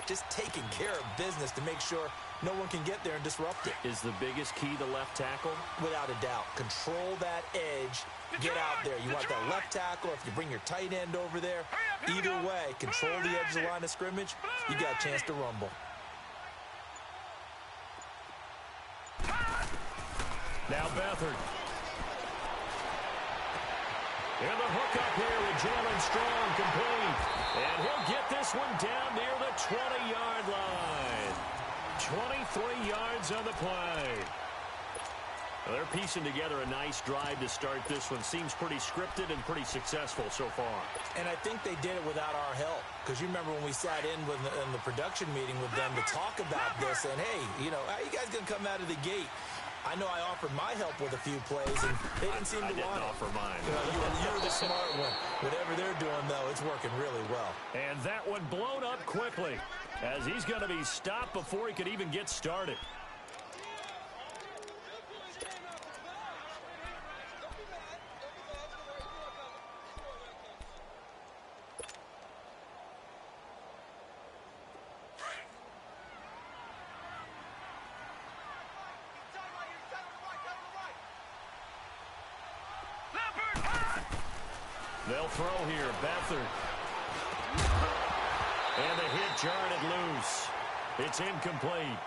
just taking care of business to make sure no one can get there and disrupt it. Is the biggest key the left tackle? Without a doubt. Control that edge. Get out there. You want that left tackle, if you bring your tight end over there. Either way, control the edge of the line of scrimmage. You got a chance to rumble. Now Beathard. And the hookup here with Jalen Strong complete. And he'll get this one down near the 20-yard line. 23 yards on the play. Well, they're piecing together a nice drive to start this one. Seems pretty scripted and pretty successful so far. And I think they did it without our help. Because you remember when we sat in the production meeting with them to talk about this. And, hey, you know, how you guys going to come out of the gate? I know I offered my help with a few plays, and they didn't seem to want it. I didn't offer mine. You're the smart one. Whatever they're doing, though, it's working really well. And that one blown up quickly as he's going to be stopped before he could even get started. They'll throw here. Beathard. And the hit jarred it loose. It's incomplete.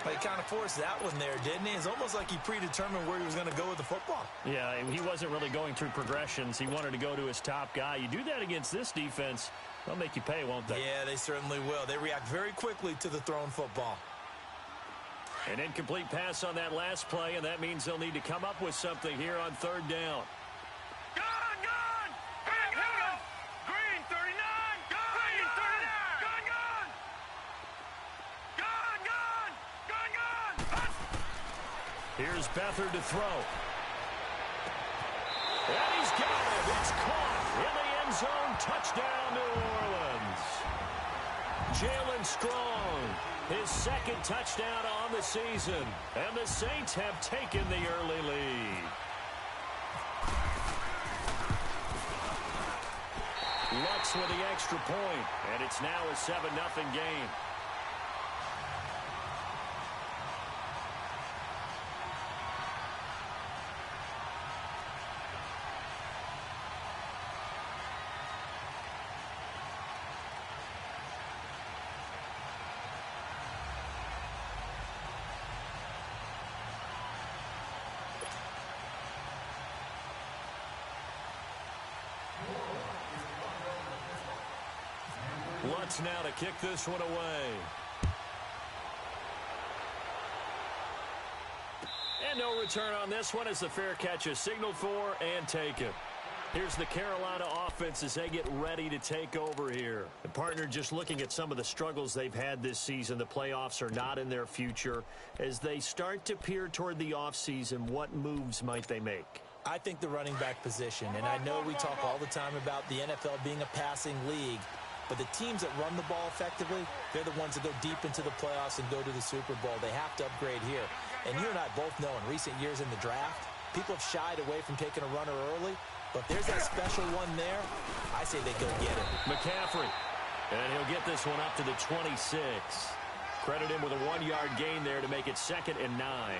Well, he kind of forced that one there, didn't he? It's almost like he predetermined where he was going to go with the football. Yeah, he wasn't really going through progressions. He wanted to go to his top guy. You do that against this defense, they'll make you pay, won't they? Yeah, they certainly will. They react very quickly to the thrown football. An incomplete pass on that last play, and that means they'll need to come up with something here on third down. Here's Beathard to throw. And he's got it. It's caught in the end zone. Touchdown, New Orleans. Jalen Strong, his second touchdown on the season. And the Saints have taken the early lead. Lutz with the extra point, and it's now a 7-0 game. Lutz now to kick this one away. And no return on this one as the fair catch is signaled for and taken. Here's the Carolina offense as they get ready to take over here. And partner, just looking at some of the struggles they've had this season, the playoffs are not in their future. As they start to peer toward the offseason, what moves might they make? I think the running back position, and I know we talk all the time about the NFL being a passing league, but the teams that run the ball effectively, they're the ones that go deep into the playoffs and go to the Super Bowl. They have to upgrade here. And you and I both know in recent years in the draft, people have shied away from taking a runner early, but there's that special one there. I say they go get it. McCaffrey, and he'll get this one up to the 26. Credit him with a 1-yard gain there to make it 2nd and 9.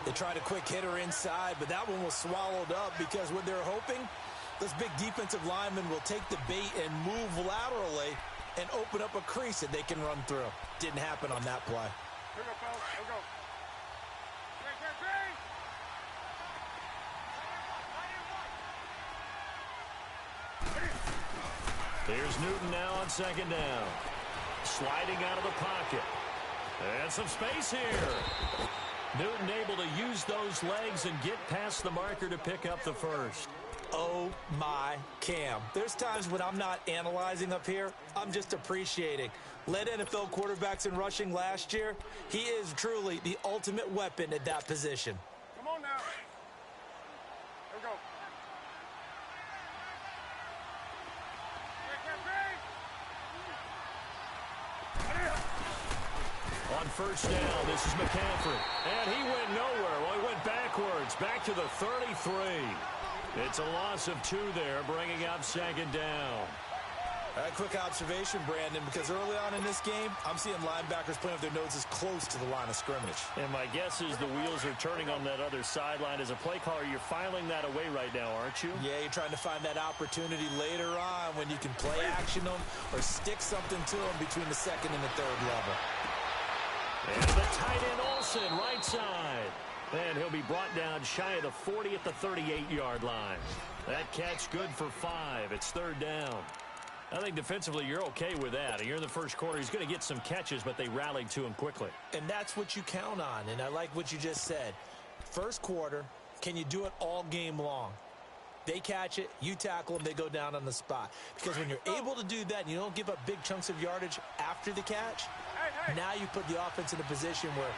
They tried a quick hitter inside, but that one was swallowed up because what they're hoping, those big defensive linemen will take the bait and move laterally and open up a crease that they can run through. Didn't happen on that play. Here we go, fellas. Here we go. Here's Newton now on 2nd down. Sliding out of the pocket. And some space here. Newton able to use those legs and get past the marker to pick up the first. Oh, my Cam. There's times when I'm not analyzing up here. I'm just appreciating. Led NFL quarterbacks in rushing last year. He is truly the ultimate weapon at that position. Come on now. Here we go. On first down, this is McCaffrey. And he went nowhere. Well, he went backwards, back to the 33. It's a loss of 2 there, bringing up 2nd down. Quick observation, Brandon, because early on in this game, I'm seeing linebackers playing with their noses close to the line of scrimmage. And my guess is the wheels are turning on that other sideline. As a play caller, you're filing that away right now, aren't you? Yeah, you're trying to find that opportunity later on when you can play action them or stick something to them between the second and the third level. And the tight end Olsen, right side. And he'll be brought down shy of the 40 at the 38-yard line. That catch good for 5. It's third down. I think defensively you're okay with that. You're in the first quarter. He's going to get some catches, but they rallied to him quickly. And that's what you count on, and I like what you just said. First quarter, can you do it all game long? They catch it, you tackle them, they go down on the spot. Because when you're able to do that and you don't give up big chunks of yardage after the catch, now you put the offense in a position where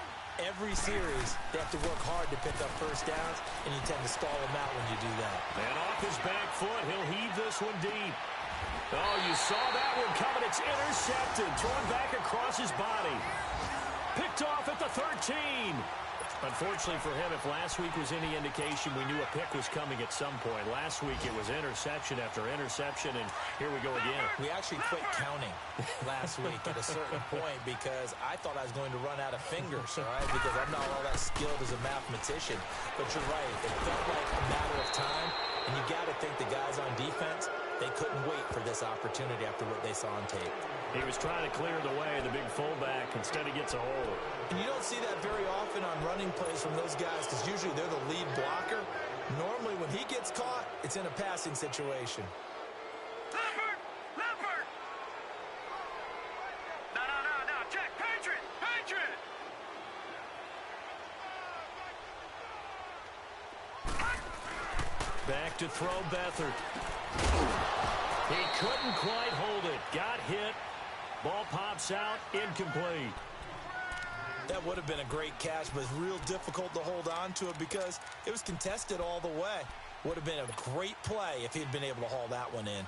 every series they have to work hard to pick up first downs, and you tend to stall them out when you do that. And off his back foot, he'll heave this one deep. Oh, you saw that one coming. It's intercepted. Thrown back across his body. Picked off at the 13. Unfortunately for him, if last week was any indication, we knew a pick was coming at some point. Last week it was interception after interception, and here we go again. We actually quit counting last week at a certain point because I thought I was going to run out of fingers, all right, because I'm not all that skilled as a mathematician. But you're right. It felt like a matter of time, and you got to think the guys on defense, they couldn't wait for this opportunity after what they saw on tape. He was trying to clear the way, the big fullback. Instead, he gets a hold. And you don't see that very often on running plays from those guys because usually they're the lead blocker. Normally, when he gets caught, it's in a passing situation. Leopard! Leopard! No. Check. Patriot! Patriot! Back to throw Beathard. He couldn't quite hold it. Got hit. Ball pops out. Incomplete. That would have been a great catch, but it's real difficult to hold on to it because it was contested all the way. Would have been a great play if he'd been able to haul that one in.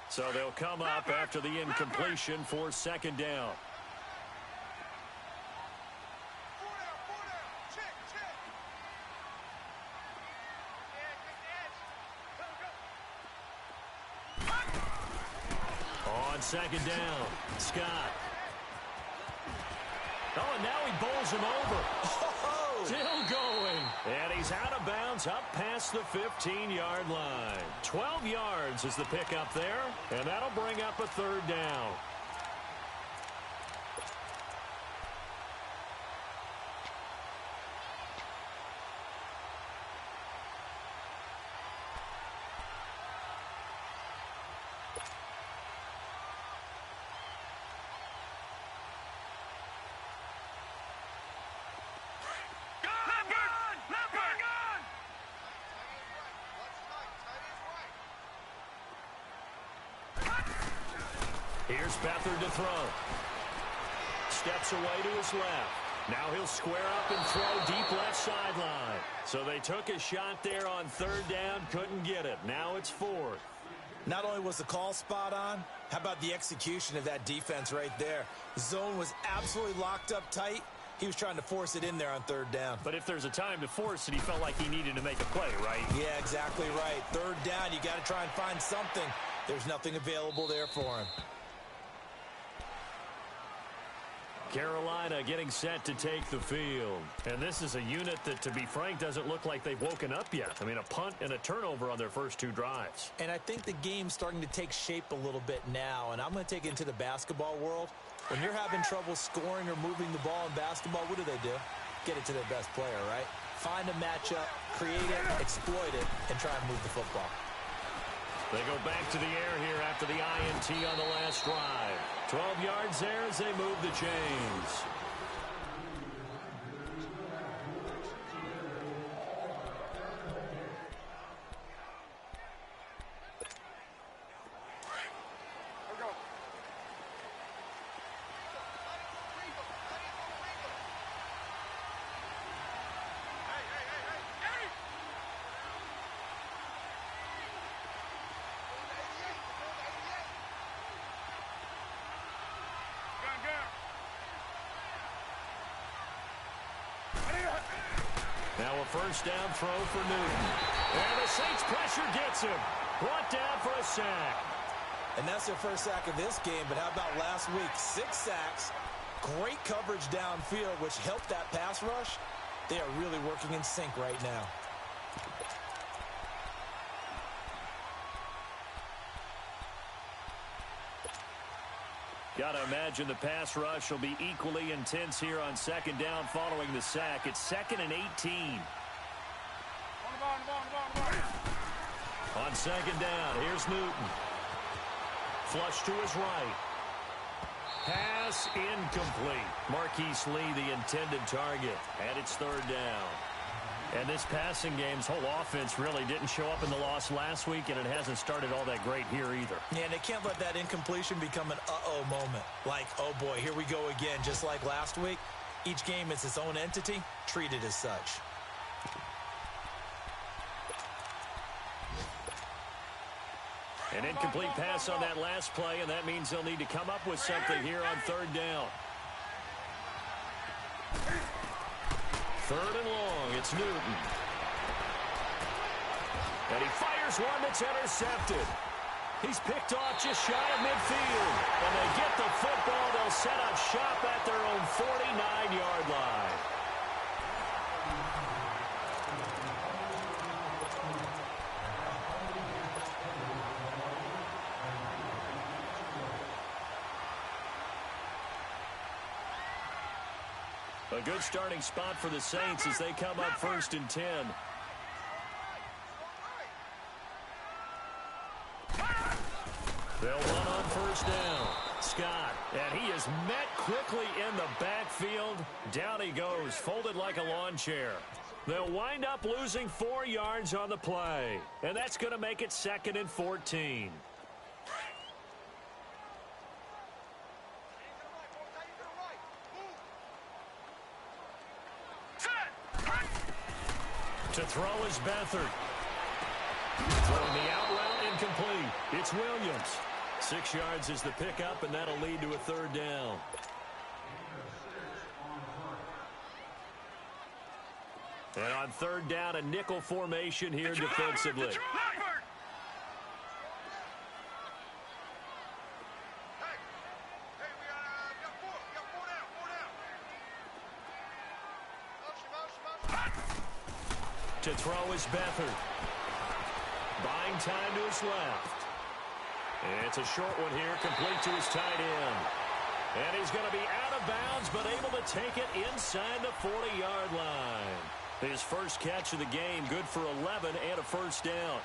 So they'll come up after the incompletion for second down. On second down, Scott. Oh, and now he bowls him over. Still going. And he's out of bounds up past the 15-yard line. 12 yards is the pickup there, and that'll bring up a third down. Here's Beathard to throw. Steps away to his left. Now he'll square up and throw deep left sideline. So they took a shot there on third down, couldn't get it. Now it's fourth. Not only was the call spot on, how about the execution of that defense right there? The zone was absolutely locked up tight. He was trying to force it in there on third down. But if there's a time to force it, he felt like he needed to make a play, right? Yeah, exactly right. Third down, you got to try and find something. There's nothing available there for him. Carolina getting set to take the field. And this is a unit that, to be frank, doesn't look like they've woken up yet. I mean, a punt and a turnover on their first two drives. And I think the game's starting to take shape a little bit now. And I'm going to take it into the basketball world. When you're having trouble scoring or moving the ball in basketball, what do? Get it to their best player, right? Find a matchup, create it, exploit it, and try and move the football. They go back to the air here after the INT on the last drive. 12 yards there as they move the chains. Now a first down throw for Newton. And the Saints pressure gets him. Brought down for a sack. And that's their first sack of this game, but how about last week? 6 sacks, great coverage downfield, which helped that pass rush. They are really working in sync right now. Got to imagine the pass rush will be equally intense here on second down following the sack. It's 2nd and 18. On second down, here's Newton. Flush to his right. Pass incomplete. Marquise Lee, the intended target, and it's 3rd down. And this passing game's whole offense really didn't show up in the loss last week, and it hasn't started all that great here either. Yeah, and they can't let that incompletion become an uh-oh moment. Like, oh boy, here we go again, just like last week. Each game is its own entity, treated as such. An incomplete pass on that last play, and that means they'll need to come up with something here on 3rd down. 3rd and long, it's Newton. And he fires one that's intercepted. He's picked off just shy of midfield. And they get the football. They'll set up shop at their own 49-yard line. A good starting spot for the Saints as they come up 1st and 10. They'll run on 1st down. Scott, and he is met quickly in the backfield. Down he goes, folded like a lawn chair. They'll wind up losing 4 yards on the play, and that's going to make it 2nd and 14. To throw is Beathard. Throwing the out route incomplete. It's Williams. 6 yards is the pickup, and that'll lead to a 3rd down. And on 3rd down, a nickel formation here defensively. To throw is Beathard. Buying time to his left. And it's a short one here, complete to his tight end. And he's going to be out of bounds, but able to take it inside the 40-yard line. His first catch of the game, good for 11 and a 1st down.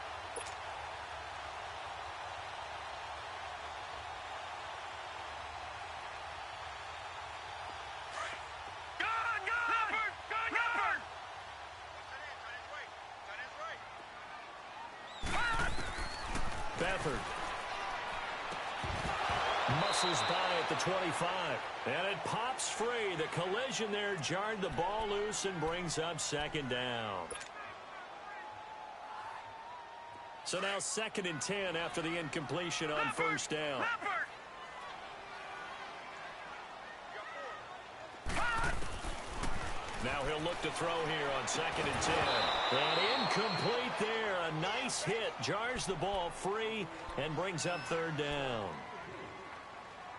Beathard muscles by at the 25, and it pops free. The collision there jarred the ball loose and brings up 2nd down. So now 2nd and 10 after the incompletion on 1st down. Now he'll look to throw here on 2nd and 10. And incomplete there. A nice hit. Jars the ball free and brings up 3rd down.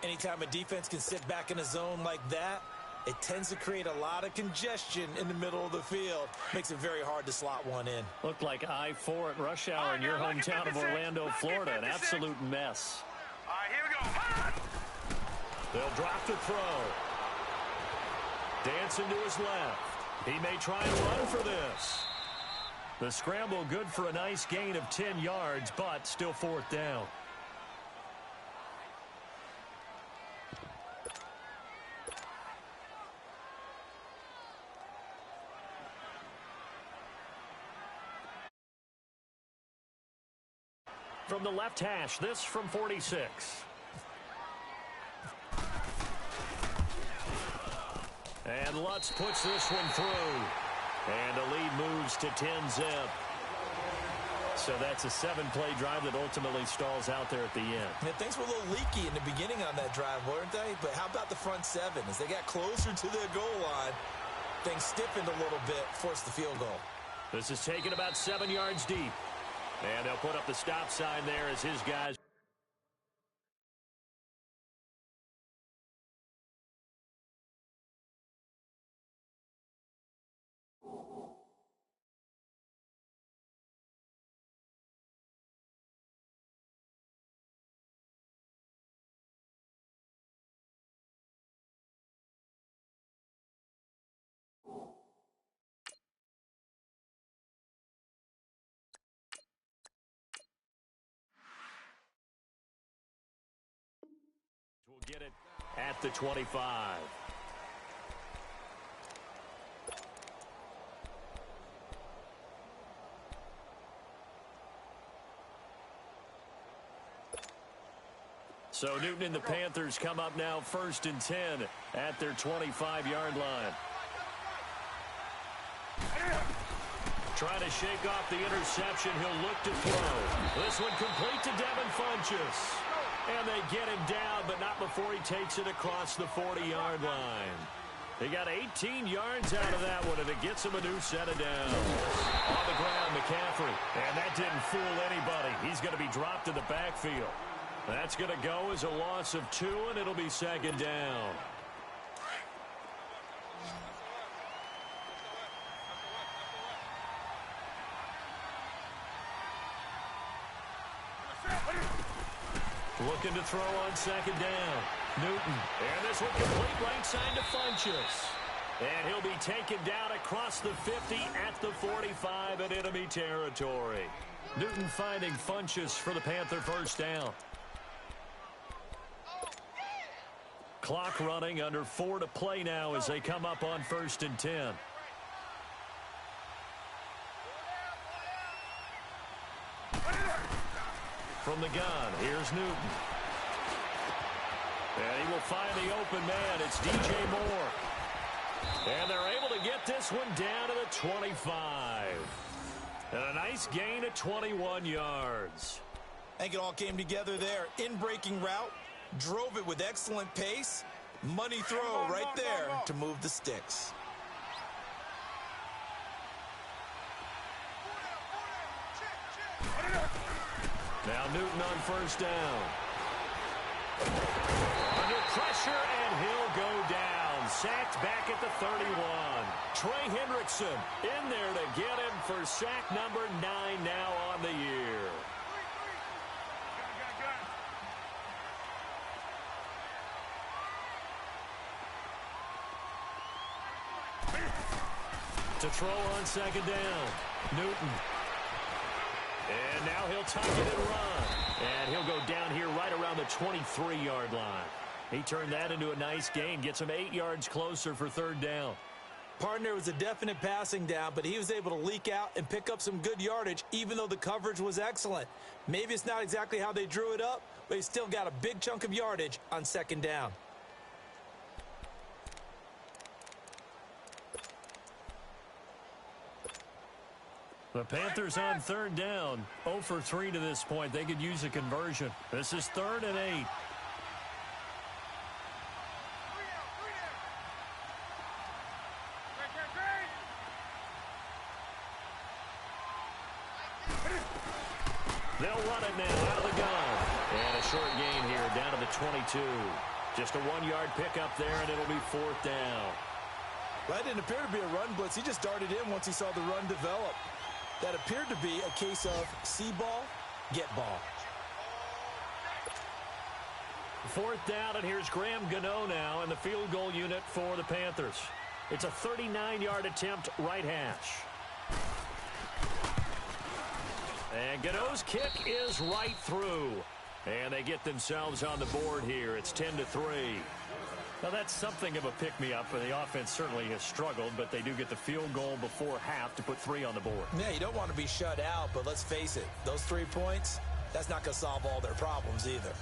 Anytime a defense can sit back in a zone like that, it tends to create a lot of congestion in the middle of the field. Makes it very hard to slot one in. Looked like I-4 at rush hour in your hometown of Orlando, Florida. An absolute mess. All right, here we go. They'll drop the throw. Dancing to his left. He may try and run for this. The scramble good for a nice gain of 10 yards, but still 4th down. From the left hash, this from 46. And Lutz puts this one through. And the lead moves to 10-zip. So that's a 7-play drive that ultimately stalls out there at the end. Yeah, things were a little leaky in the beginning on that drive, weren't they? But how about the front 7? As they got closer to their goal line, Things stiffened a little bit, forced the field goal. This is taken about 7 yards deep. And they'll put up the stop sign there as his guys. Will get it at the 25. So Newton and the Panthers come up now 1st and 10 at their 25-yard line. Trying to shake off the interception. He'll look to throw. This one complete to Devin Funchess. And they get him down, but not before he takes it across the 40-yard line. He got 18 yards out of that one, and it gets him a new set of downs. On the ground, McCaffrey. And that didn't fool anybody. He's going to be dropped in the backfield. That's going to go as a loss of 2, and it'll be 2nd down. Looking to throw on 2nd down. Newton. And this one complete right side to Funchess. And he'll be taken down across the 50 at the 45 in enemy territory. Newton finding Funchess for the Panther 1st down. Clock running, under 4 to play now as they come up on 1st and 10. From the gun, here's Newton. And he will find the open man. It's DJ Moore. And they're able to get this one down to the 25. And a nice gain of 21 yards. I think it all came together there. In-breaking route, drove it with excellent pace. Money throw right there to move the sticks. Now Newton on 1st down. Under pressure, and he'll go down. Sacked back at the 31. Trey Hendrickson in there to get him for sack number 9 now on the year. To throw on 2nd down. Newton. And now he'll tuck it and run. And he'll go down here right around the 23-yard line. He turned that into a nice gain. Gets him 8 yards closer for 3rd down. Partner was a definite passing down, but he was able to leak out and pick up some good yardage, even though the coverage was excellent. Maybe it's not exactly how they drew it up, but he still got a big chunk of yardage on 2nd down. The Panthers on 3rd down. 0 for 3 to this point. They could use a conversion. This is 3rd and 8. They'll run it now out of the gun. And a short gain here down to the 22. Just a 1-yard pickup there, and it'll be 4th down. Well, that didn't appear to be a run blitz. He just darted in once he saw the run develop. That appeared to be a case of see ball, get ball. 4th down, and here's Graham Gano now in the field goal unit for the Panthers. It's a 39-yard attempt, right hash. And Gano's kick is right through. And they get themselves on the board here. It's 10-3. Now, that's something of a pick-me-up, and the offense certainly has struggled, but they do get the field goal before half to put 3 on the board. Yeah, you don't want to be shut out, but let's face it, those 3 points, that's not going to solve all their problems either.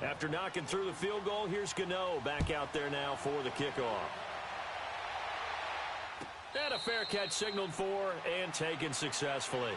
After knocking through the field goal, here's Gano back out there now for the kickoff. And a fair catch signaled for and taken successfully.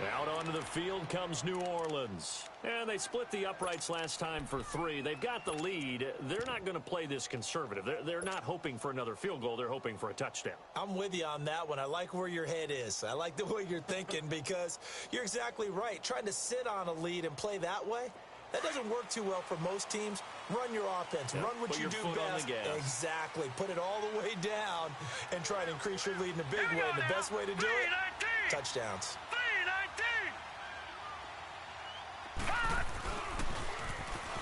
Out onto the field comes New Orleans. And they split the uprights last time for 3. They've got the lead. They're not going to play this conservative. They're not hoping for another field goal. They're hoping for a touchdown. I'm with you on that one. I like where your head is. I like the way you're thinking because you're exactly right. Trying to sit on a lead and play that way, that doesn't work too well for most teams. Run your offense. Run what you do best. Exactly. Put it all the way down and try to increase your lead in a big way. And the best way to do it, touchdowns.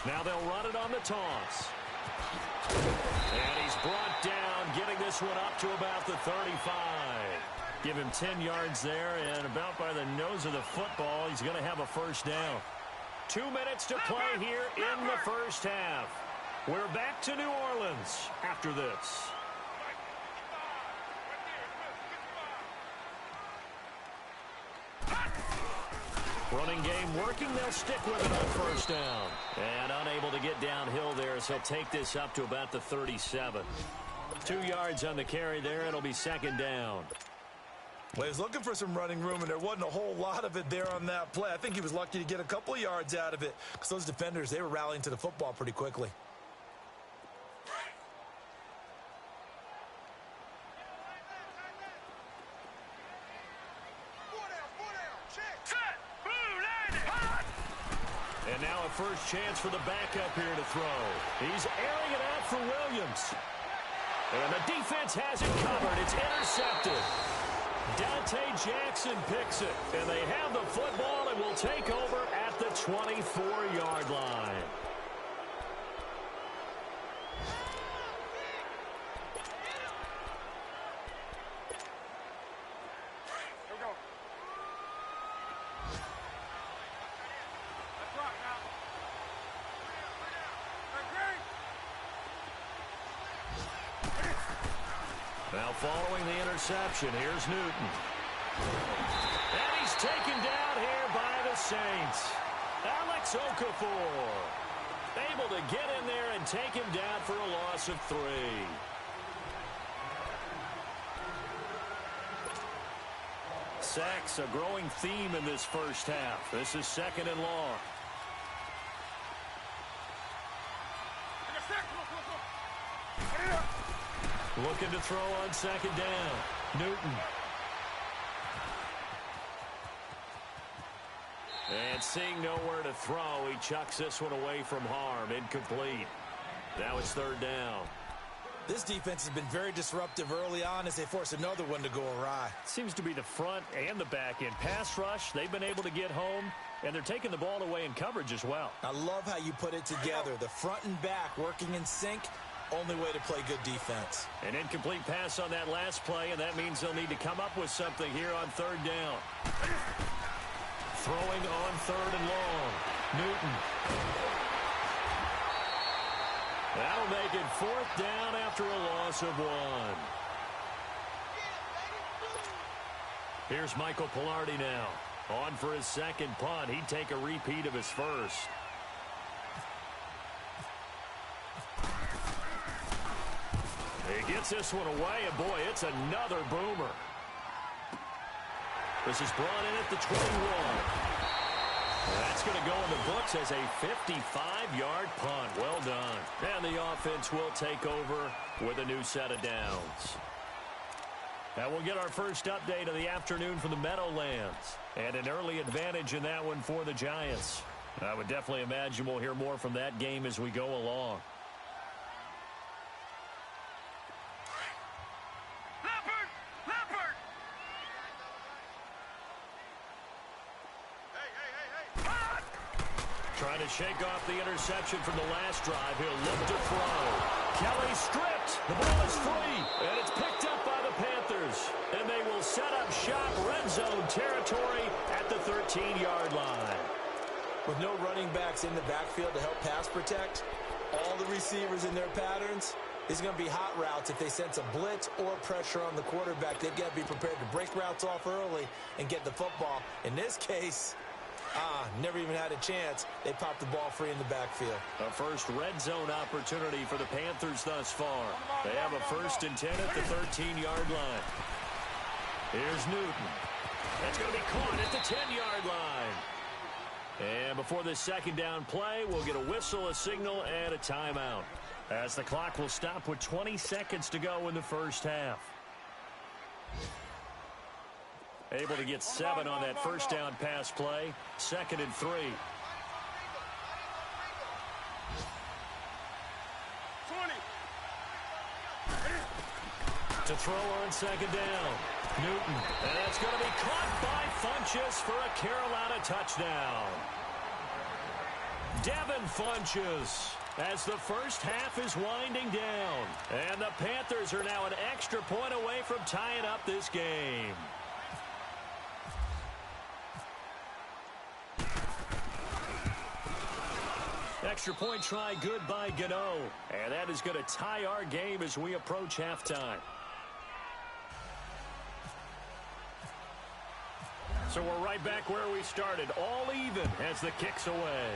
Now they'll run it on the toss. And he's brought down, getting this one up to about the 35. Give him 10 yards there, and about by the nose of the football, he's going to have a first down. 2 minutes to play here in the first half. We're back to New Orleans after this. Running game working. They'll stick with it on first down. And unable to get downhill there, so he'll take this up to about the 37. 2 yards on the carry there. It'll be second down. Well, he was looking for some running room, and there wasn't a whole lot of it there on that play. I think he was lucky to get a couple of yards out of it because those defenders, they were rallying to the football pretty quickly. And now a first chance for the backup here to throw. He's airing it out for Williams. And the defense has it covered. It's intercepted. Dante Jackson picks it. And they have the football and will take over at the 24-yard line. Now following the interception, here's Newton. And he's taken down here by the Saints. Alex Okafor able to get in there and take him down for a loss of 3. Sacks, a growing theme in this first half. This is second and long. Looking to throw on second down. Newton. And seeing nowhere to throw, he chucks this one away from harm. Incomplete. Now it's third down. This defense has been very disruptive early on as they force another one to go awry. Seems to be the front and the back end. Pass rush, they've been able to get home, and they're taking the ball away in coverage as well. I love how you put it together. The front and back working in sync. Only way to play good defense. An incomplete pass on that last play, and that means they'll need to come up with something here on third down. Throwing on third and long. Newton. That'll make it fourth down after a loss of 1. Here's Michael Pilardi now. On for his second punt. He'd take a repeat of his first. He gets this one away, and boy, it's another boomer. This is brought in at the 21. That's going to go in the books as a 55-yard punt. Well done. And the offense will take over with a new set of downs. Now we'll get our first update of the afternoon from the Meadowlands. And an early advantage in that one for the Giants. I would definitely imagine we'll hear more from that game as we go along. Trying to shake off the interception from the last drive. He'll look to throw. Kelly stripped. The ball is free. And it's picked up by the Panthers. And they will set up shop red zone territory at the 13-yard line. With no running backs in the backfield to help pass protect, all the receivers in their patterns, it's going to be hot routes. If they sense a blitz or pressure on the quarterback, they've got to be prepared to break routes off early and get the football. In this case, never even had a chance. They popped the ball free in the backfield. A first red zone opportunity for the Panthers thus far. They have a 1st and 10 at the 13-yard line. Here's Newton. That's going to be caught at the 10-yard line. And before this second down play, we'll get a whistle, a signal, and a timeout, as the clock will stop with 20 seconds to go in the first half. Able to get 7 on that first down pass play. 2nd and 3. 20. To throw on 2nd down. Newton. And that's going to be caught by Funchess for a Carolina touchdown. Devin Funchess, as the first half is winding down. And the Panthers are now an extra point away from tying up this game. Extra point try good by Gano. And that is going to tie our game as we approach halftime. So we're right back where we started. All even as the kick's away.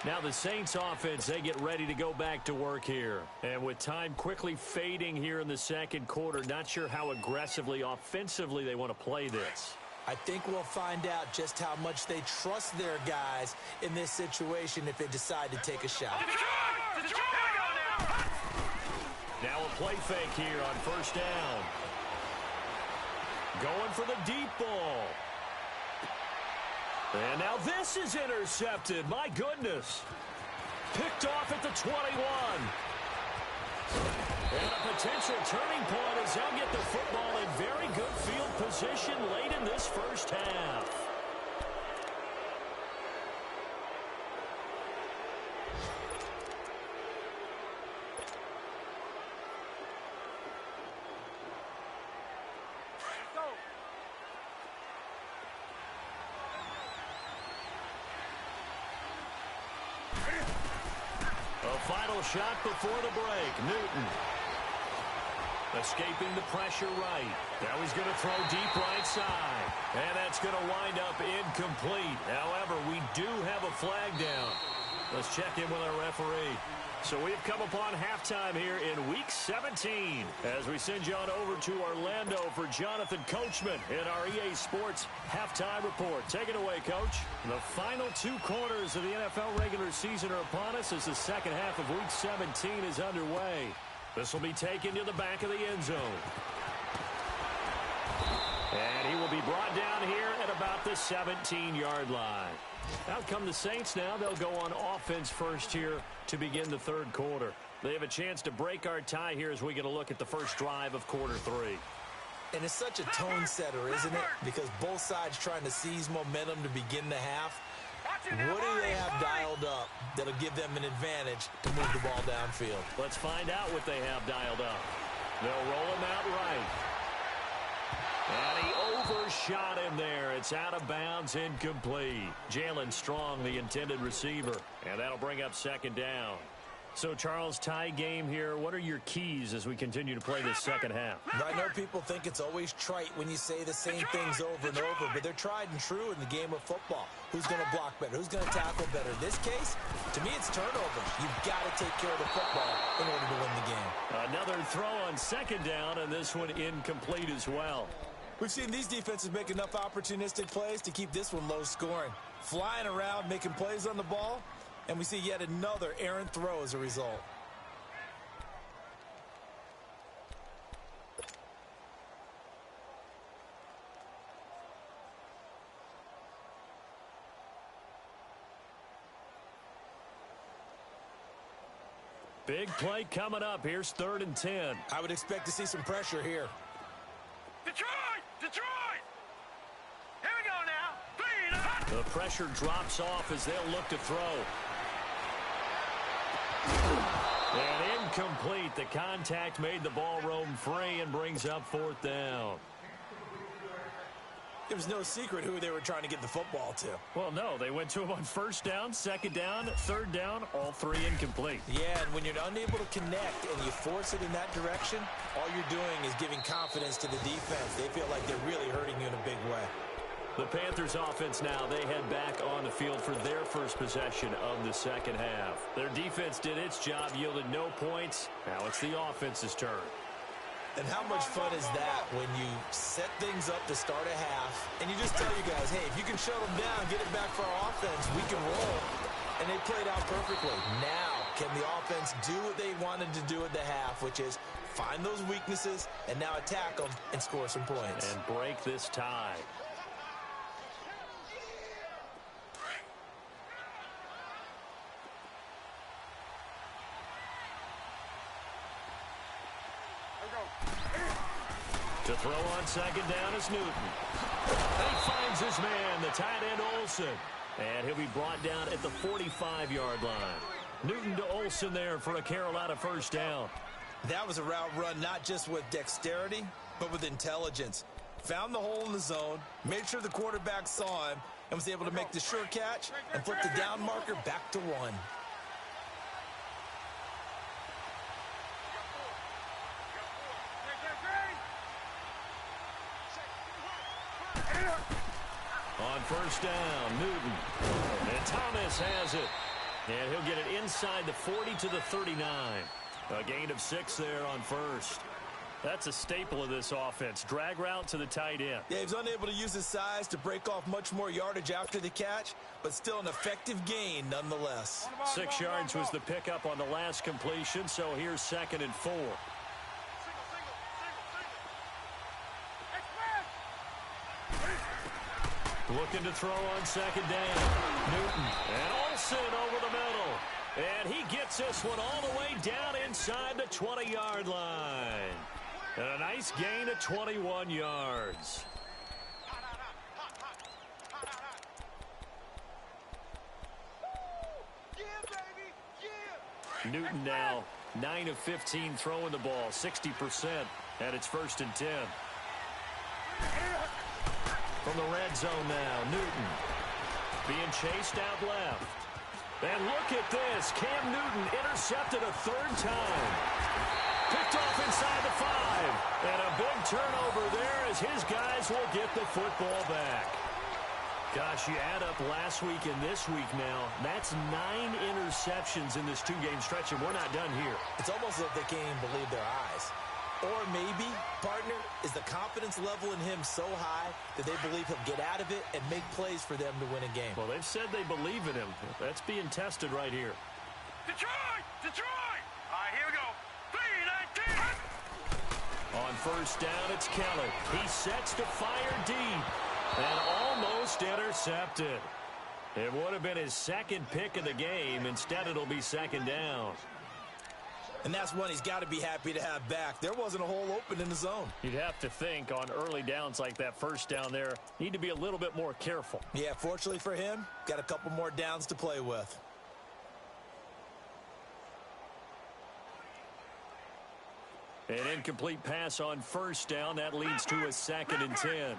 Now the Saints offense, they get ready to go back to work here. And with time quickly fading here in the second quarter, not sure how aggressively, offensively they want to play this. I think we'll find out just how much they trust their guys in this situation if they decide to take a shot. Now a play fake here on first down. Going for the deep ball. And now this is intercepted. My goodness. Picked off at the 21. And a potential turning point as they'll get the football in very good field position late in this first half. Final shot before the break. Newton. Escaping the pressure right. Now he's going to throw deep right side. And that's going to wind up incomplete. However, we do have a flag down. Let's check in with our referee. So we've come upon halftime here in Week 17 as we send you on over to Orlando for Jonathan Coachman in our EA Sports Halftime Report. Take it away, Coach. The final 2 quarters of the NFL regular season are upon us as the second half of Week 17 is underway. This will be taken to the back of the end zone. And he will be brought down here at about the 17-yard line. Out come the Saints now. They'll go on offense first here to begin the third quarter. They have a chance to break our tie here as we get a look at the first drive of quarter 3. And it's such a tone setter, isn't it? Because both sides trying to seize momentum to begin the half. What do they have dialed up that'll give them an advantage to move the ball downfield? Let's find out what they have dialed up. They'll roll him out right. And he overshot him there. It's out of bounds, incomplete. Jalen Strong, the intended receiver. And that'll bring up second down. So, Charles, tie game here. What are your keys as we continue to play this second half? I know people think it's always trite when you say the same things over and over, but they're tried and true in the game of football. Who's going to block better? Who's going to tackle better? In this case, to me, it's turnovers. You've got to take care of the football in order to win the game. Another throw on second down, and this one incomplete as well. We've seen these defenses make enough opportunistic plays to keep this one low scoring. Flying around, making plays on the ball, and we see yet another errant throw as a result. Big play coming up. Here's 3rd and 10. I would expect to see some pressure here. Detroit! Detroit! Here we go now. The pressure drops off as they'll look to throw. And incomplete. The contact made the ball roam free and brings up 4th down. It was no secret who they were trying to get the football to. Well, no. They went to him on 1st down, 2nd down, 3rd down, all 3 incomplete. Yeah, and when you're unable to connect and you force it in that direction, all you're doing is giving confidence to the defense. They feel like they're really hurting you in a big way. The Panthers offense now, they head back on the field for their first possession of the second half. Their defense did its job, yielded no points. Now it's the offense's turn. And how much fun is that when you set things up to start a half and you just tell you guys, hey, if you can shut them down, get it back for our offense, we can roll. And they played out perfectly. Now, can the offense do what they wanted to do at the half, which is find those weaknesses and now attack them and score some points. And break this tie. To throw on second down is Newton. And he finds his man, the tight end Olsen. And he'll be brought down at the 45-yard line. Newton to Olsen there for a Carolina first down. That was a route run not just with dexterity, but with intelligence. Found the hole in the zone, made sure the quarterback saw him, and was able to make the sure catch and flip the down marker back to 1. On first down, Newton. And Thomas has it. And he'll get it inside the 40 to the 39. A gain of 6 there on first. That's a staple of this offense. Drag route to the tight end. Yeah, he was unable to use his size to break off much more yardage after the catch, but still an effective gain nonetheless. 6 yards was the pickup on the last completion, so here's 2nd and 4. Looking to throw on second down. Newton and Olsen over the middle. And he gets this one all the way down inside the 20-yard line. And a nice gain of 21 yards. Newton now 9 of 15 throwing the ball, 60%, and it's 1st and 10. From the red zone now, Newton being chased out left. And look at this. Cam Newton intercepted a 3rd time. Picked off inside the 5. And a big turnover there as his guys will get the football back. Gosh, you add up last week and this week now. That's 9 interceptions in this 2-game stretch, and we're not done here. It's almost as if they can't even believe their eyes. Or maybe, partner, is the confidence level in him so high that they believe he'll get out of it and make plays for them to win a game. Well, they've said they believe in him. That's being tested right here. Detroit! Detroit! All right, here we go. 3-19. On first down, it's Kelly. He sets to fire deep and almost intercepted. It would have been his 2nd pick of the game. Instead, it'll be 2nd down. And that's one he's got to be happy to have back. There wasn't a hole open in the zone. You'd have to think on early downs like that first down there, need to be a little bit more careful. Yeah, fortunately for him, got a couple more downs to play with. An incomplete pass on first down. That leads to a 2nd and 10.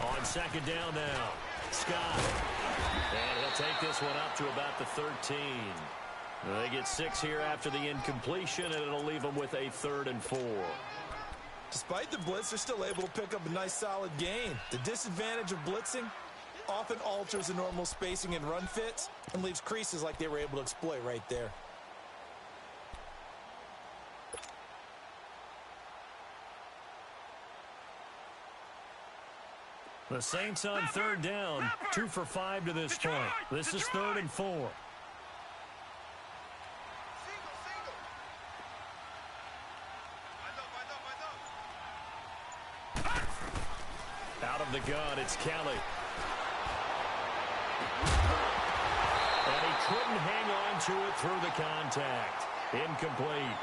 On second down now, Scott. And he'll take this one up to about the 13. They get 6 here after the incompletion, and it'll leave them with a 3rd and 4. Despite the blitz, they're still able to pick up a nice solid gain. The disadvantage of blitzing often alters the normal spacing and run fits and leaves creases like they were able to exploit right there. The Saints on 3rd down, 2 for 5 to this point. This is 3rd and 4. Out of the gun, it's Kelly. And he couldn't hang on to it through the contact. Incomplete.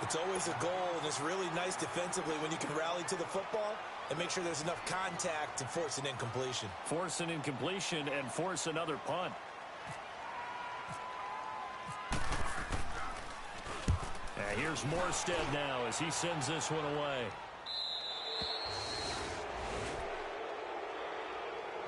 It's always a goal, and it's really nice defensively when you can rally to the football and make sure there's enough contact to force an incompletion. Force an incompletion and force another punt. And here's Morstead now as he sends this one away.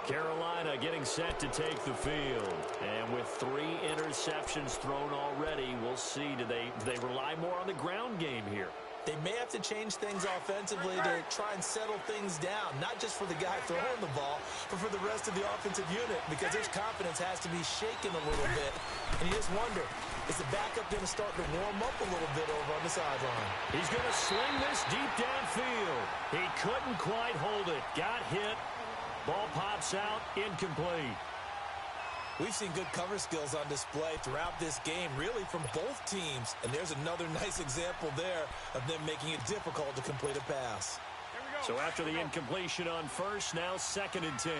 Carolina getting set to take the field. And with 3 interceptions thrown already, we'll see. Do they rely more on the ground game here? They may have to change things offensively to try and settle things down, not just for the guy throwing the ball, but for the rest of the offensive unit, because his confidence has to be shaken a little bit. And you just wonder, is the backup going to start to warm up a little bit over on the sideline? He's going to sling this deep downfield. He couldn't quite hold it. Got hit. Ball pops out, incomplete. We've seen good cover skills on display throughout this game, really from both teams. And there's another nice example there of them making it difficult to complete a pass. So after the incompletion on first, now 2nd and 10.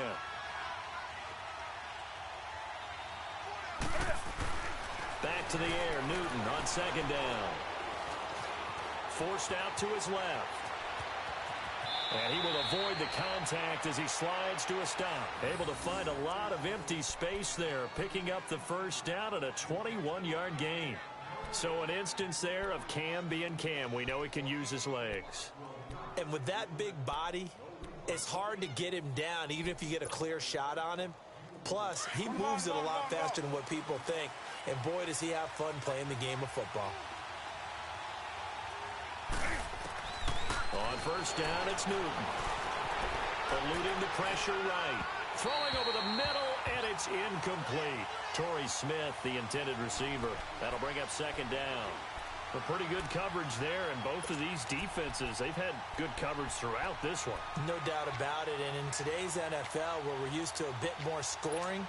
Back to the air, Newton on 2nd down. Forced out to his left. And he will avoid the contact as he slides to a stop. Able to find a lot of empty space there, picking up the first down at a 21-yard gain. So an instance there of Cam being Cam. We know he can use his legs. And with that big body, it's hard to get him down, even if you get a clear shot on him. Plus, he moves it a lot faster than what people think. And boy, does he have fun playing the game of football. On first down, it's Newton. Eluding the pressure right. Throwing over the middle, and it's incomplete. Torrey Smith, the intended receiver. That'll bring up 2nd down. A pretty good coverage there, and both of these defenses, they've had good coverage throughout this one. No doubt about it, and in today's NFL, where we're used to a bit more scoring,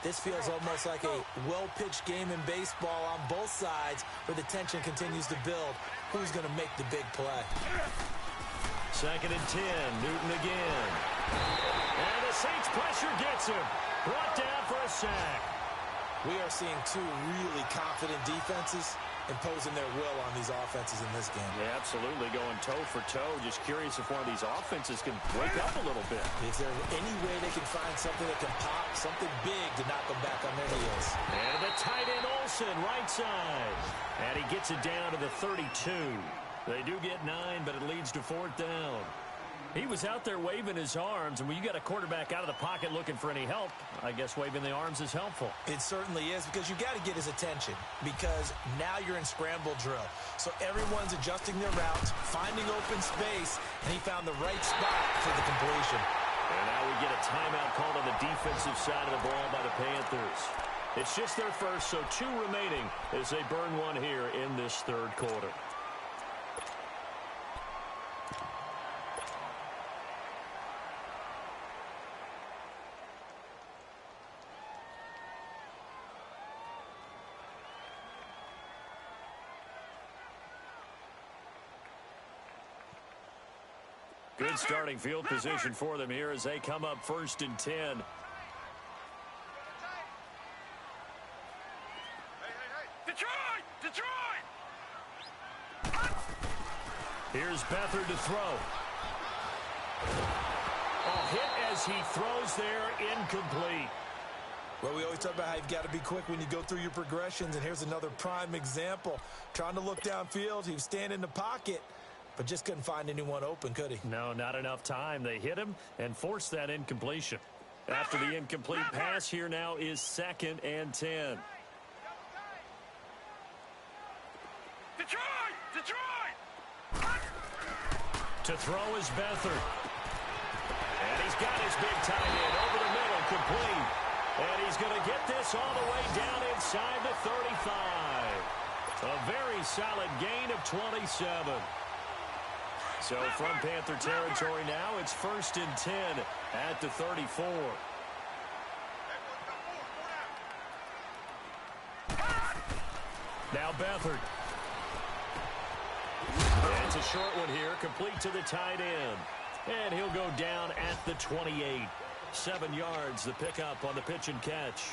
this feels almost like a well-pitched game in baseball on both sides, where the tension continues to build. Who's going to make the big play? 2nd and 10, Newton again. And the Saints pressure gets him. Brought down for a sack. We are seeing two really confident defenses imposing their will on these offenses in this game. Yeah, absolutely, going toe for toe. Just curious if one of these offenses can wake up a little bit. Is there any way they can find something that can pop, something big to knock them back on their heels? And the tight end Olsen, right side. And he gets it down to the 32. They do get 9, but it leads to 4th down. He was out there waving his arms, and when you got a quarterback out of the pocket looking for any help, I guess waving the arms is helpful. It certainly is, because you got to get his attention, because now you're in scramble drill. So everyone's adjusting their routes, finding open space, and he found the right spot for the completion. And now we get a timeout called on the defensive side of the ball by the Panthers. It's just their first, so 2 remaining as they burn one here in this 3rd quarter. Good starting field position for them here as they come up 1st and 10. Detroit! Detroit! Here's Beathard to throw. Oh, hit as he throws there, incomplete. Well, we always talk about how you've got to be quick when you go through your progressions, and here's another prime example. Trying to look downfield, he was standing in the pocket, but just couldn't find anyone open, could he? No, not enough time. They hit him and forced that incompletion. After the incomplete pass, here now is 2nd and 10. Detroit! Detroit! To throw is Beathard. And he's got his big tight end over the middle, complete. And he's going to get this all the way down inside the 35. A very solid gain of 27. So from Panther territory now, it's 1st and 10 at the 34. Now Beathard. It's a short one here, complete to the tight end. And he'll go down at the 28. 7 yards, the pickup on the pitch and catch.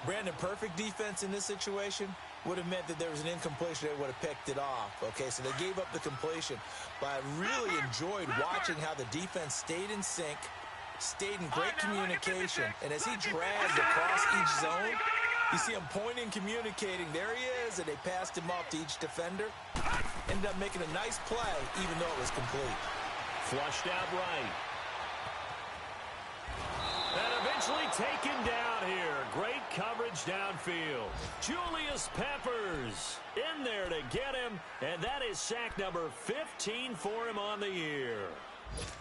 Brandon, perfect defense in this situation would have meant that there was an incompletion. They would have picked it off. Okay, so they gave up the completion. But I really enjoyed watching how the defense stayed in sync, stayed in great communication. And as he dragged across each zone, you see him pointing, communicating. There he is, and they passed him off to each defender. Ended up making a nice play, even though it was complete. Flushed out right. And eventually taken down here. Great coverage yardage downfield. Julius Peppers in there to get him, and that is sack number 15 for him on the year.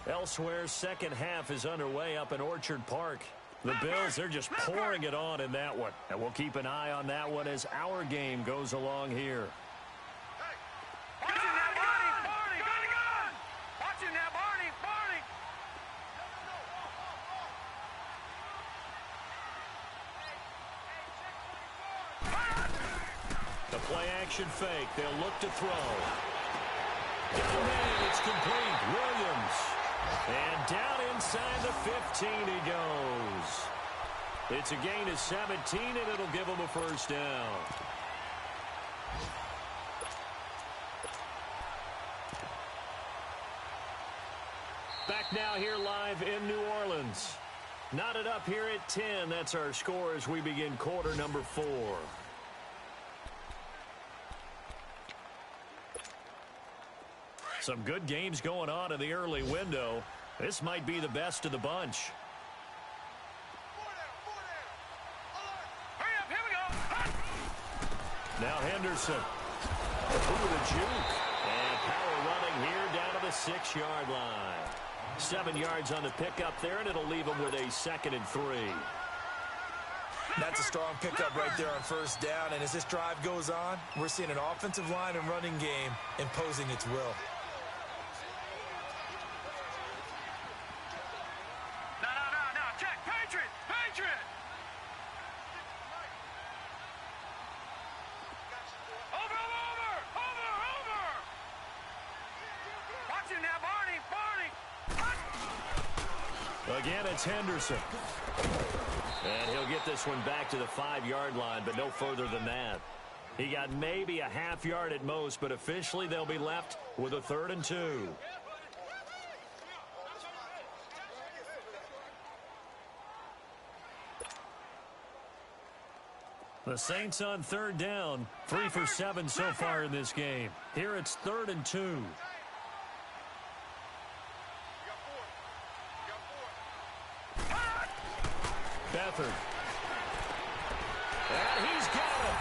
Elsewhere, second half is underway up in Orchard Park. The Bills, they're just pouring it on in that one. And we'll keep an eye on that one as our game goes along here. The play-action fake. They'll look to throw. Down, it's complete. Williams. And down inside the 15 he goes. It's a gain of 17, and it'll give him a first down. Back now here live in New Orleans. Knotted up here at 10. That's our score as we begin quarter number 4. Some good games going on in the early window. This might be the best of the bunch. Now Henderson. Ooh, the juke. And power running here down to the 6-yard line. 7 yards on the pickup there, and it'll leave him with a 2nd and 3. That's a strong pickup right there on first down. And as this drive goes on, we're seeing an offensive line and running game imposing its will. Again, it's Henderson. And he'll get this one back to the 5-yard line, but no further than that. He got maybe a half yard at most, but officially they'll be left with a 3rd and 2. The Saints on 3rd down, 3 for 7 so far in this game. Here it's 3rd and 2. Beathard. And he's got it.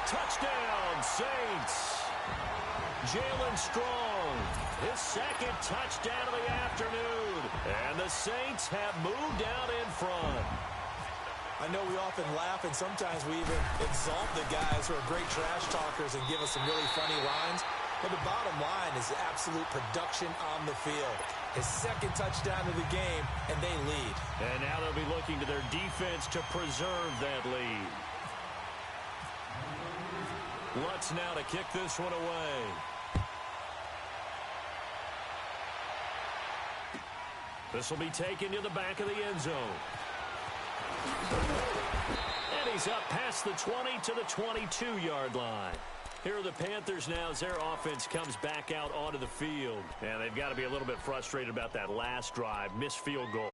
Touchdown, Saints. Jalen Strong, his 2nd touchdown of the afternoon. And the Saints have moved out in front. I know we often laugh, and sometimes we even exalt the guys who are great trash talkers and give us some really funny lines. But the bottom line is absolute production on the field. His 2nd touchdown of the game, and they lead. And now they'll be looking to their defense to preserve that lead. Lutz now to kick this one away. This will be taken to the back of the end zone. And he's up past the 20 to the 22-yard line. Here are the Panthers now as their offense comes back out onto the field. And they've got to be a little bit frustrated about that last drive, missed field goal.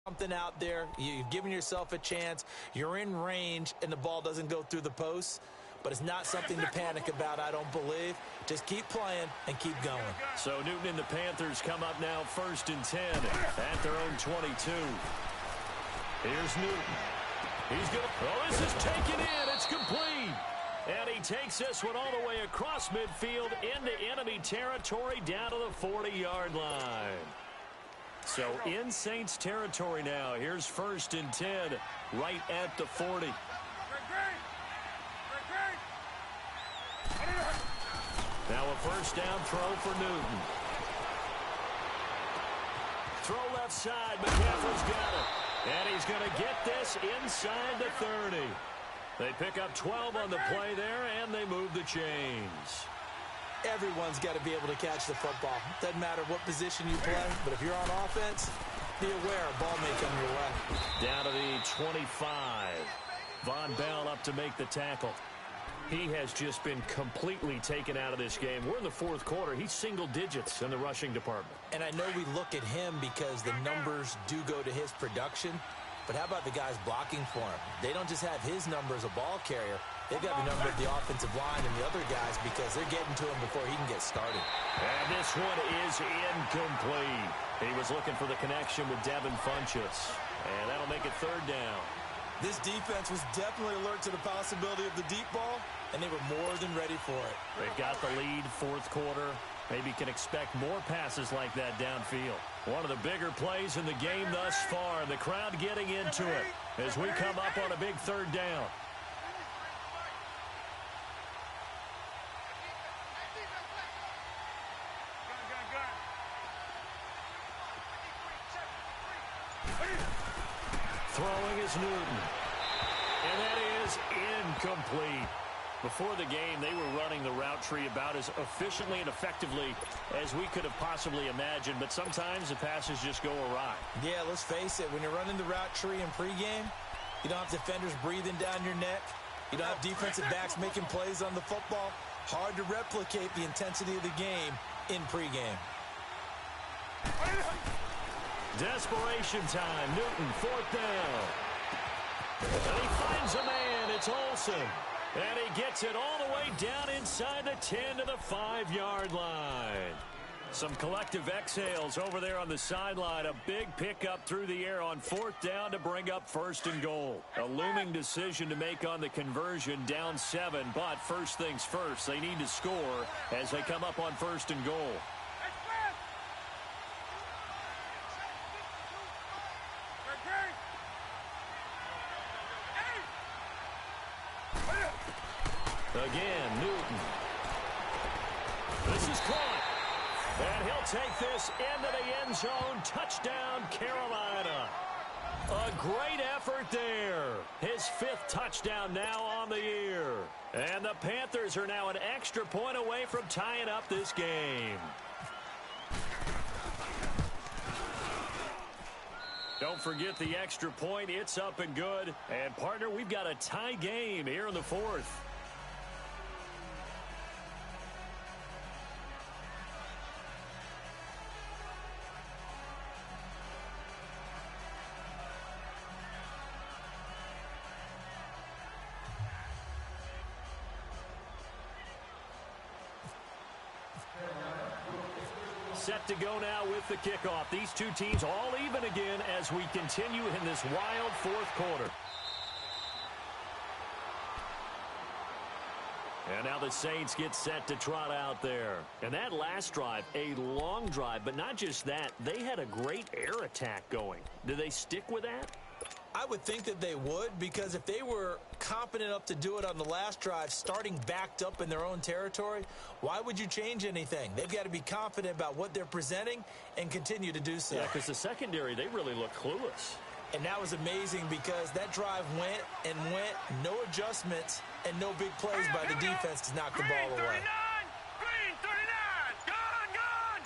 Something out there, you've given yourself a chance, you're in range, and the ball doesn't go through the posts. But it's not something to panic about, I don't believe. Just keep playing and keep going. So Newton and the Panthers come up now 1st and 10 at their own 22. Here's Newton. He's going to, oh, this is taken in. It's complete. And he takes this one all the way across midfield into enemy territory down to the 40-yard line. So in Saints territory now. Here's 1st and 10 right at the 40. Now a 1st down throw for Newton. Throw left side. McCaffrey's got it. And he's going to get this inside the 30. They pick up 12 on the play there, and they move the chains. Everyone's got to be able to catch the football. Doesn't matter what position you play, but if you're on offense, be aware a ball may come your way. Down to the 25. Von Bell up to make the tackle. He has just been completely taken out of this game. We're in the 4th quarter. He's single digits in the rushing department. And I know we look at him because the numbers do go to his production. But how about the guys blocking for him? They don't just have his number as a ball carrier. They've got the number of the offensive line and the other guys because they're getting to him before he can get started. And this one is incomplete. He was looking for the connection with Devin Funchess. And that'll make it third down. This defense was definitely alert to the possibility of the deep ball, and they were more than ready for it. They've got the lead, fourth quarter. Maybe can expect more passes like that downfield. One of the bigger plays in the game thus far, and the crowd getting into it as we come up on a big third down. Throwing is Newton. And that is incomplete. Before the game, they were running the route tree about as efficiently and effectively as we could have possibly imagined, but sometimes the passes just go awry. Yeah, let's face it, when you're running the route tree in pregame, you don't have defenders breathing down your neck. You don't have defensive backs making plays on the football. Hard to replicate the intensity of the game in pregame. Desperation time. Newton, fourth down. And he finds a man. It's Olsen. And he gets it all the way down inside the 10 to the 5-yard line. Some collective exhales over there on the sideline. A big pickup through the air on fourth down to bring up first and goal. A looming decision to make on the conversion, down 7. But first things first, they need to score as they come up on first and goal. Again, Newton. This is caught. And he'll take this into the end zone. Touchdown, Carolina. A great effort there. His 5th touchdown now on the year. And the Panthers are now an extra point away from tying up this game. Don't forget the extra point. It's up and good. And, partner, we've got a tie game here in the 4th. Set to go now with the kickoff. These two teams all even again as we continue in this wild fourth quarter. And now the Saints get set to trot out there. And that last drive, a long drive, but not just that. They had a great air attack going. Do they stick with that? I would think that they would, because if they were confident enough to do it on the last drive, starting backed up in their own territory, why would you change anything? They've got to be confident about what they're presenting and continue to do so. Yeah, because the secondary, they really look clueless. And that was amazing because that drive went and went, no adjustments, and no big plays by the defense to knock the ball away. Green 39, gone.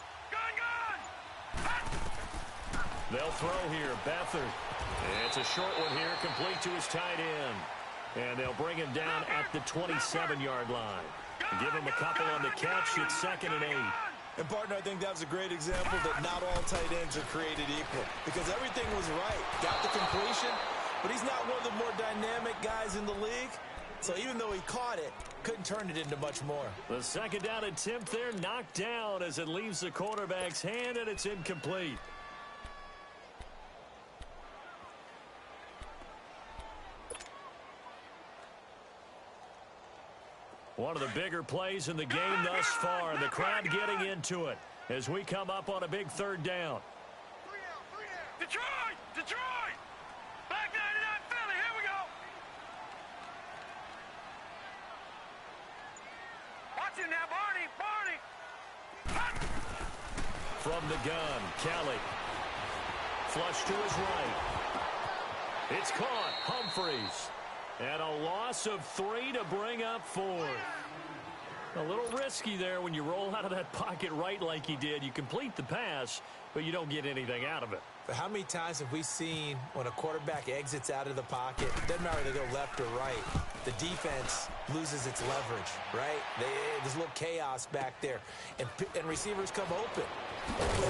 They'll throw here, Beathard. It's a short one here, complete to his tight end. And they'll bring him down at the 27-yard line. Give him a couple on the catch. It's 2nd and 8. And, partner, I think that was a great example that not all tight ends are created equal, because everything was right. Got the completion, but he's not one of the more dynamic guys in the league. So even though he caught it, couldn't turn it into much more. The second down attempt there knocked down as it leaves the quarterback's hand, and it's incomplete. One of the bigger plays in the game thus far. The crowd getting into it as we come up on a big third down. Detroit! Detroit! Back 99 Philly, here we go! Watch it now, Barney! From the gun, Kelly. Flush to his right. It's caught. Humphreys. And a loss of 3 to bring up 4. A little risky there when you roll out of that pocket right like he did. You complete the pass, but you don't get anything out of it. But how many times have we seen when a quarterback exits out of the pocket, doesn't matter if they go left or right, the defense loses its leverage, right? There's a little chaos back there, and receivers come open.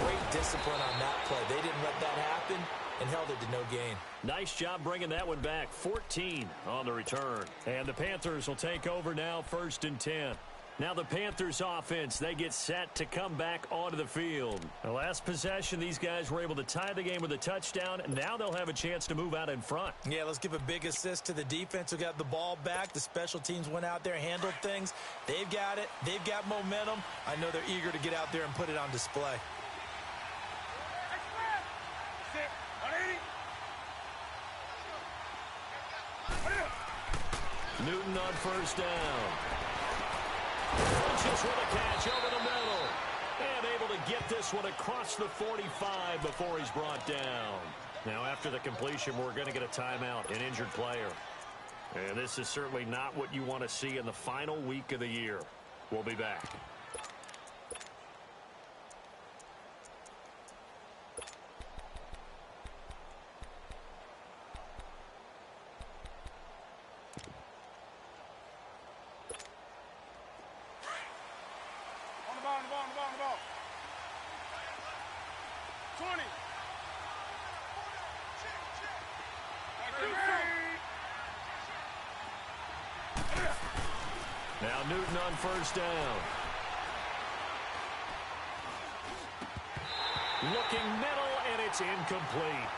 Great discipline on that play. They didn't let that happen and held it to no gain. Nice job bringing that one back. 14 on the return. And the Panthers will take over now, 1st and 10. Now the Panthers offense, they get set to come back onto the field. The last possession, these guys were able to tie the game with a touchdown, and now they'll have a chance to move out in front. Yeah, let's give a big assist to the defense who got the ball back. The special teams went out there, handled things. They've got it. They've got momentum. I know they're eager to get out there and put it on display. Newton on first down. Just with a catch over the middle. And able to get this one across the 45 before he's brought down. Now after the completion, we're going to get a timeout, an injured player. And this is certainly not what you want to see in the final week of the year. We'll be back. On the ball. 20. Now Newton on first down. Looking middle, and it's incomplete.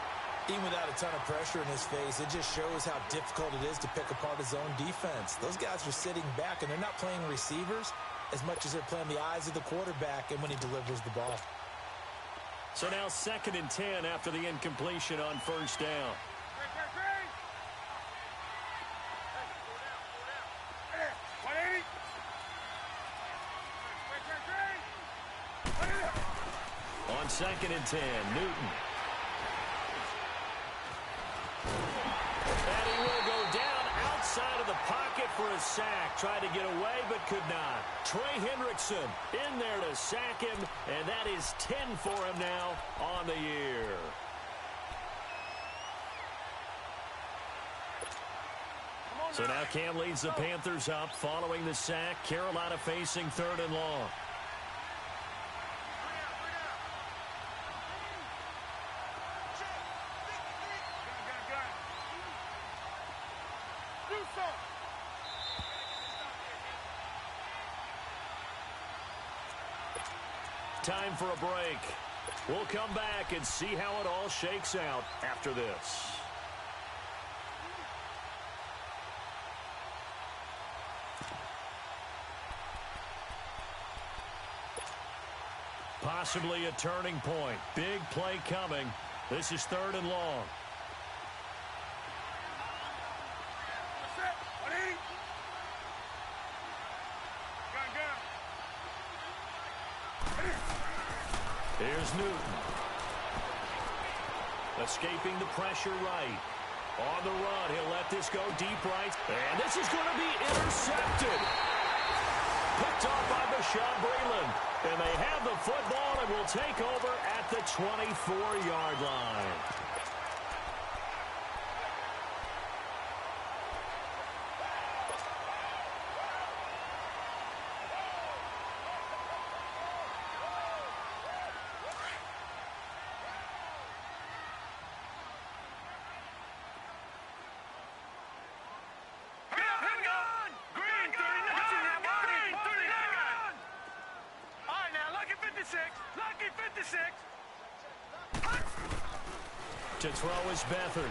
Even without a ton of pressure in his face, it just shows how difficult it is to pick apart his own defense. Those guys are sitting back, and they're not playing receivers as much as they're playing the eyes of the quarterback and when he delivers the ball. So now 2nd and 10 after the incompletion on first down. On 2nd and 10, Newton. And he will go down outside of the pocket for a sack. Tried to get away, but could not. Trey Hendrickson in there to sack him, and that is 10 for him now on the year. So now Cam leads the Panthers up following the sack. Carolina facing 3rd and long. Time for a break. We'll come back and see how it all shakes out after this. Possibly a turning point. Big play coming. This is 3rd and long. Here's Newton. Escaping the pressure right. On the run, he'll let this go deep right. And this is going to be intercepted. Picked off by Bashaud Breeland. And they have the football and will take over at the 24-yard line. To throw is Beathard.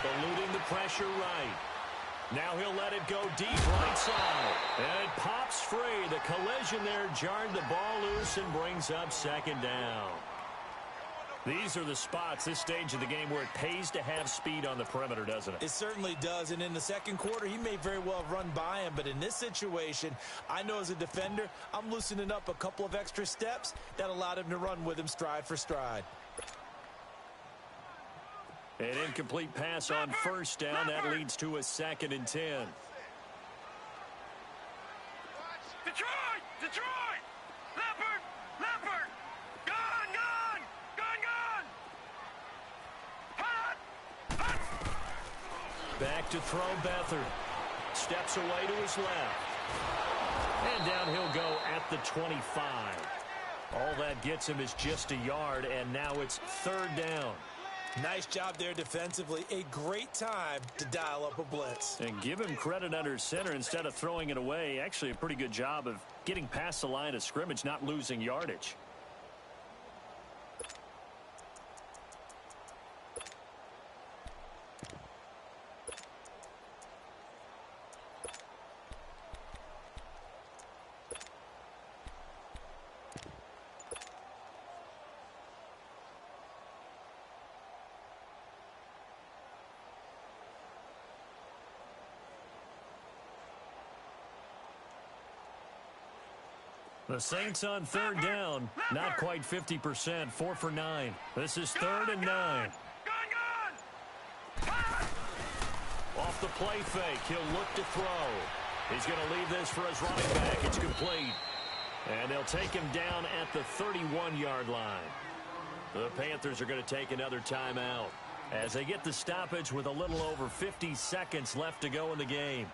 Eluding the pressure right. Now he'll let it go deep right side. And it pops free. The collision there jarred the ball loose and brings up 2nd down. These are the spots, this stage of the game, where it pays to have speed on the perimeter, doesn't it? It certainly does, and in the 2nd quarter, he may very well have run by him, but in this situation, I know as a defender, I'm loosening up a couple of extra steps that allowed him to run with him stride for stride. An incomplete pass on first down. That leads to a 2nd and 10. Detroit! Leopard! Gone! Hot! Back to throw Beathard. Steps away to his left. And down he'll go at the 25. All that gets him is just a yard, and now it's 3rd down. Nice job there defensively. A great time to dial up a blitz. And give him credit under center instead of throwing it away. Actually, a pretty good job of getting past the line of scrimmage, not losing yardage. The Saints on third down, not quite 50%, 4 for 9. This is 3rd and 9. Off the play fake, he'll look to throw. He's going to leave this for his running back. It's complete. And they'll take him down at the 31-yard line. The Panthers are going to take another timeout as they get the stoppage with a little over 50 seconds left to go in the game.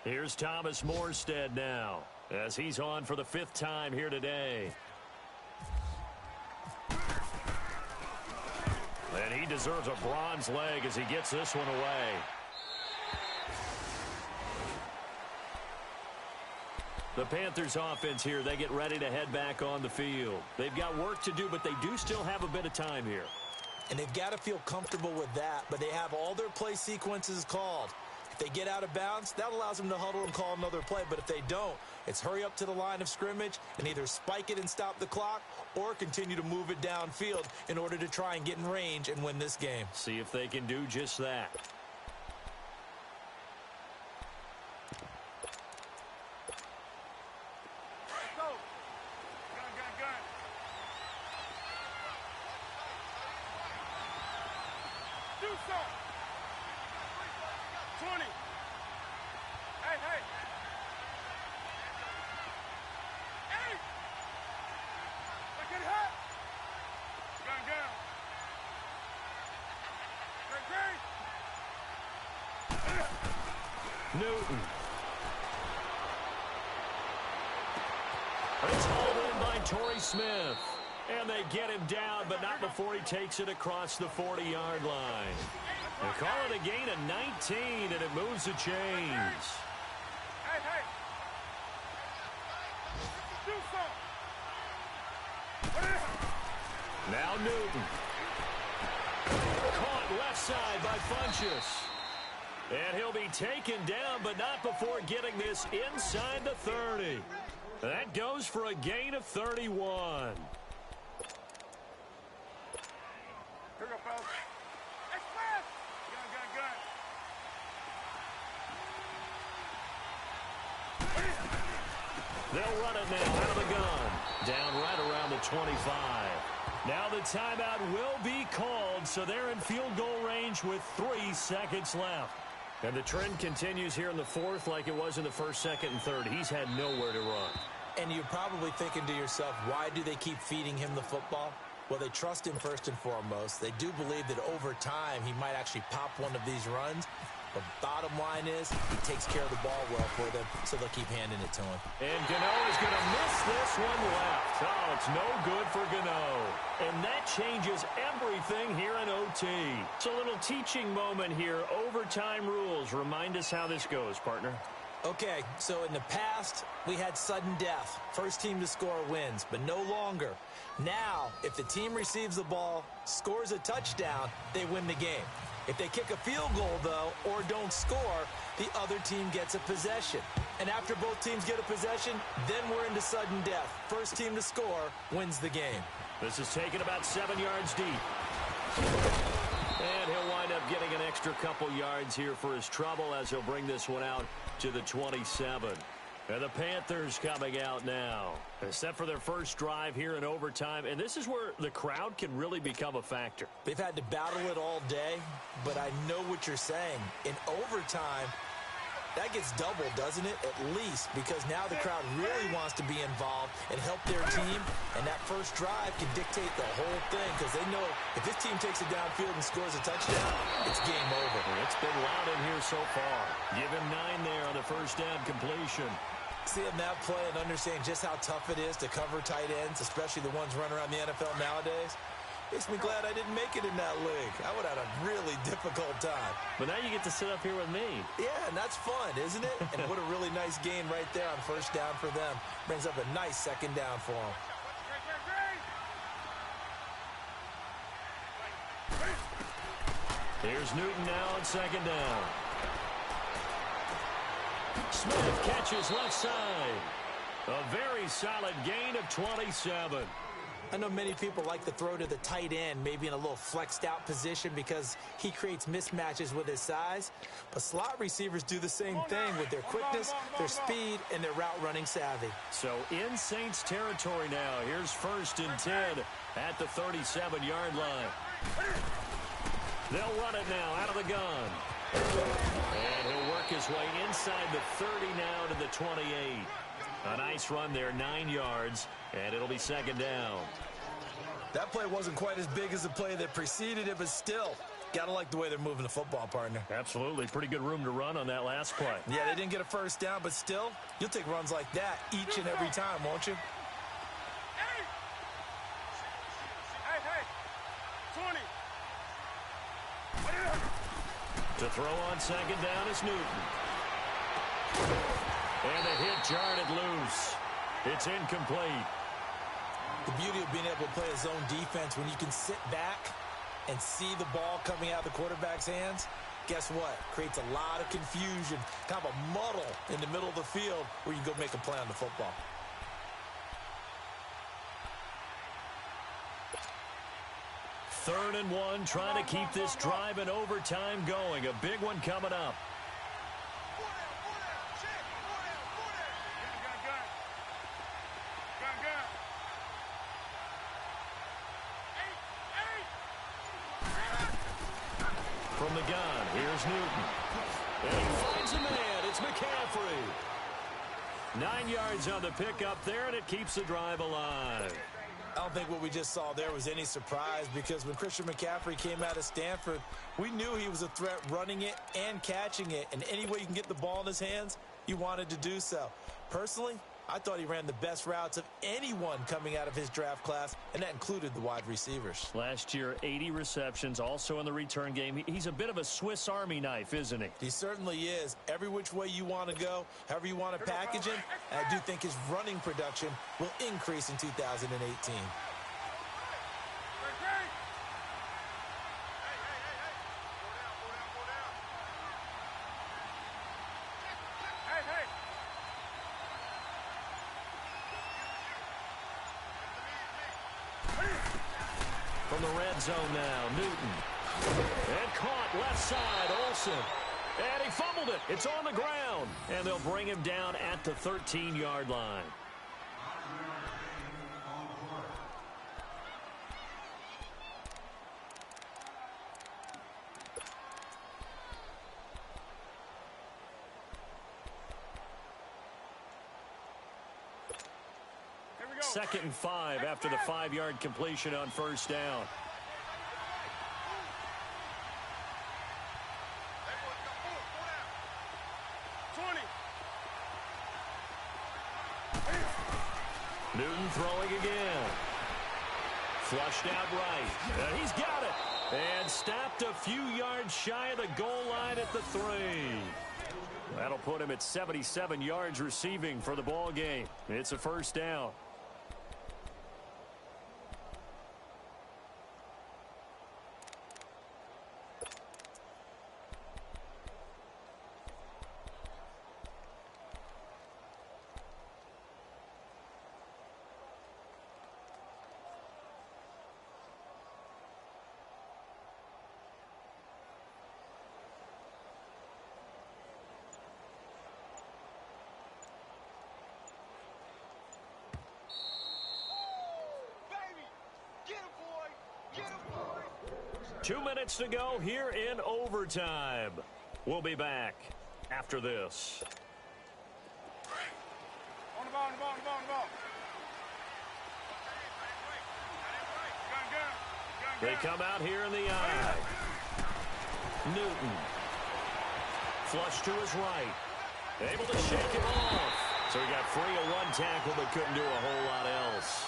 Here's Thomas Morstead now, as he's on for the 5th time here today. And he deserves a bronze leg as he gets this one away. The Panthers offense here, they get ready to head back on the field. They've got work to do, but they do still have a bit of time here. And they've got to feel comfortable with that, but they have all their play sequences called. If they get out of bounds, that allows them to huddle and call another play. But if they don't, it's hurry up to the line of scrimmage and either spike it and stop the clock or continue to move it downfield in order to try and get in range and win this game. See if they can do just that. Newton. It's hauled in by Torrey Smith. And they get him down, but not before he takes it across the 40-yard line. They call it a gain of 19, and it moves the chains. Now Newton. Caught left side by Funchess. And he'll be taken down, but not before getting this inside the 30. That goes for a gain of 31. Here we go, fellas. Express! Gun. They'll run it now out of the gun. Down right around the 25. Now the timeout will be called, so they're in field goal range with 3 seconds left. And the trend continues here in the 4th like it was in the 1st, 2nd, and 3rd. He's had nowhere to run. And you're probably thinking to yourself, why do they keep feeding him the football? Well, they trust him first and foremost. They do believe that over time he might actually pop one of these runs. But bottom line is he takes care of the ball well for them, so they'll keep handing it to him. And Gano is going to miss this one left. Oh, it's no good for Gano. And that changes everything here in OT. It's a little teaching moment here. Overtime rules. Remind us how this goes, partner. Okay, so in the past, we had sudden death. First team to score wins, but no longer. Now, if the team receives the ball, scores a touchdown, they win the game. If they kick a field goal, though, or don't score, the other team gets a possession. And after both teams get a possession, then we're into sudden death. First team to score wins the game. This is taken about 7 yards deep. And he'll wind up getting an extra couple yards here for his trouble as he'll bring this one out to the 27. And the Panthers coming out now. Set for their first drive here in overtime. And this is where the crowd can really become a factor. They've had to battle it all day, but I know what you're saying. In overtime, That gets doubled, doesn't it? At least, because now the crowd really wants to be involved and help their team, and that first drive can dictate the whole thing because they know if this team takes it downfield and scores a touchdown, it's game over. It's been loud in here so far. Give him 9 there on the first down completion. Seeing that play and understanding just how tough it is to cover tight ends, especially the ones running around the NFL nowadays, makes me glad I didn't make it in that league. I would have had a really difficult time. But now you get to sit up here with me. Yeah, and that's fun, isn't it? And what a really nice gain right there on first down for them. Brings up a nice second down for them. Here's Newton now on second down. Smith catches left side. A very solid gain of 27. I know many people like to throw to the tight end, maybe in a little flexed out position because he creates mismatches with his size. But slot receivers do the same thing with their quickness, their speed, and their route running savvy. So in Saints territory now. Here's 1st and 10 at the 37-yard line. They'll run it now out of the gun. And he'll work his way inside the 30 now to the 28. A nice run there, 9 yards, and it'll be second down. That play wasn't quite as big as the play that preceded it, but still, got to like the way they're moving the football, partner. Absolutely. Pretty good room to run on that last play. Yeah, they didn't get a first down, but still, you'll take runs like that each and every time, won't you? Hey, 20. To throw on second down is Newton. And the hit jarred it loose. It's incomplete. The beauty of being able to play a zone defense when you can sit back and see the ball coming out of the quarterback's hands, guess what? Creates a lot of confusion, kind of a muddle in the middle of the field where you can go make a play on the football. Third and 1, trying to keep this drive in overtime going. A big one coming up. From the gun, here's Newton. And he finds a man. It's McCaffrey. 9 yards on the pickup there, and it keeps the drive alive. I don't think what we just saw there was any surprise because when Christian McCaffrey came out of Stanford, we knew he was a threat running it and catching it. And any way you can get the ball in his hands, he wanted to do so. Personally, I thought he ran the best routes of anyone coming out of his draft class, and that included the wide receivers. Last year, 80 receptions, also in the return game. He's a bit of a Swiss Army knife, isn't he? He certainly is. Every which way you want to go, however you want to package him, and I do think his running production will increase in 2018. From the red zone now, Newton. And caught left side, Olsen. And he fumbled it. It's on the ground. And they'll bring him down at the 13-yard line. Second and 5 after the 5-yard completion on first down. Newton throwing again. Flushed out right. And he's got it. And stopped a few yards shy of the goal line at the 3. That'll put him at 77 yards receiving for the ball game. It's a first down. Get him, boy. 2 minutes to go here in overtime. We'll be back after this. On the ball, on the ball, on the ball, on the ball. They come out here in the eye. Newton. Flush to his right. Able to shake it off. So he got free of one tackle but couldn't do a whole lot else.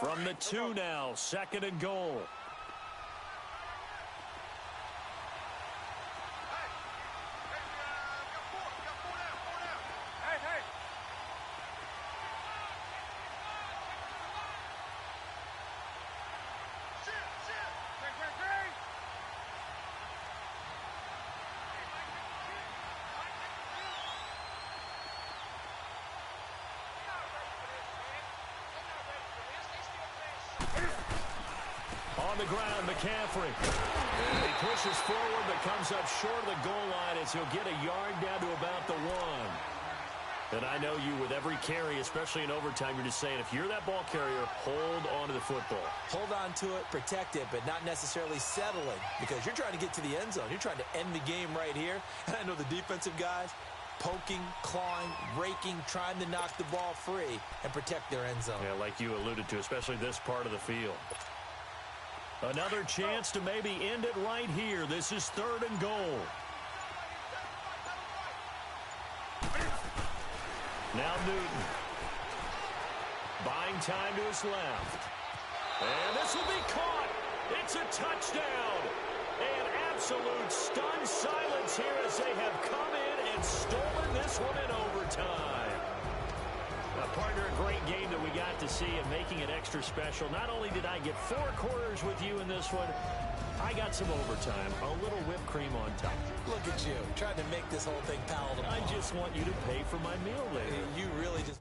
From the 2 now, 2nd and goal. On the ground, McCaffrey. He pushes forward but comes up short of the goal line as he'll get a yard down to about the 1. And I know you, with every carry, especially in overtime, you're just saying, if you're that ball carrier, hold on to the football. Hold on to it, protect it, but not necessarily settling, because you're trying to get to the end zone. You're trying to end the game right here. And I know the defensive guys, poking, clawing, raking, trying to knock the ball free and protect their end zone. Yeah, like you alluded to, especially this part of the field. Another chance to maybe end it right here. This is 3rd and goal. Now Newton. Buying time to his left. And this will be caught. It's a touchdown. An absolute stunned silence here as they have come in and stolen this one in overtime. Partner, a great game that we got to see and making it extra special. Not only did I get 4 quarters with you in this one, I got some overtime, a little whipped cream on top. Look at you, trying to make this whole thing palatable. I just want you to pay for my meal later. You really just...